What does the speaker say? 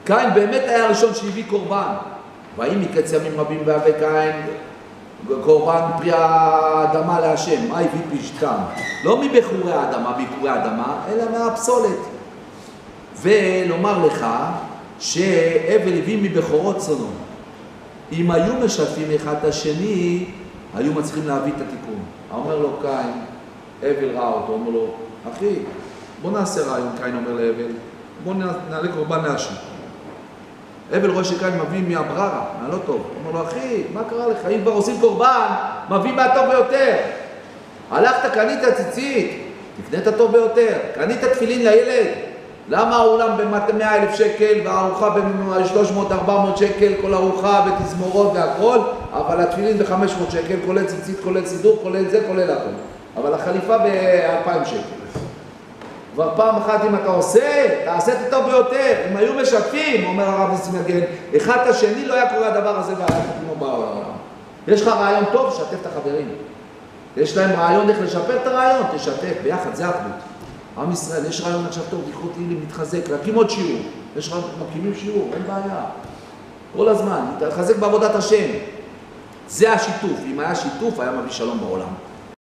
קין באמת היה הראשון שהביא קורבן. ויהי מקץ ימים רבים והביא קין קורבן פרי האדמה להשם. מה הביא פשטם? לא מבחורי האדמה, ביקורי האדמה, אלא מהפסולת. ולומר לך שהבל הביא מבכורות צונו. אם היו משתפים אחד את השני, היו מצליחים להביא את התיקון. אומר לו קין, הבל ראה אותו, אומר לו, אחי, בוא נעשה רעיון, קין אומר להבל, בוא נעלה קורבן להשם. הבל רואה שקין מביא מהבררה, מהלא טוב. אומר לו, אחי, מה קרה לך? אם כבר עושים קורבן, מביא מהטוב ביותר. הלכת, קנית ציצית, תקנה את הטוב ביותר. קנית תפילין לילד. למה האולם ב-100,000 שקל והארוחה ב-300-400 שקל, כל ארוחה בתזמורות והכל, אבל התפילין ב-500 שקל, כולל ציצית, כולל סידור, כולל זה, כולל הכל. אבל החליפה ב-2,000 שקל. כבר פעם אחת אם אתה עושה, תעשה את הטוב ביותר. אם היו משתפים, אומר הרב ניסים מגן, אחד את השני לא היה קורה הדבר הזה כמו בעולם. יש לך רעיון טוב, שתף את החברים. יש להם רעיון איך לשפר את הרעיון, תשתף, ביחד, זה אחדות. עם ישראל, יש רעיון עכשיו טוב, לקרוא תהילים, להתחזק, להקים עוד שיעור. יש רעיון, מקימים שיעור, אין בעיה. כל הזמן, להתחזק בעבודת השם. זה השיתוף. אם היה שיתוף, היה מביא שלום בעולם.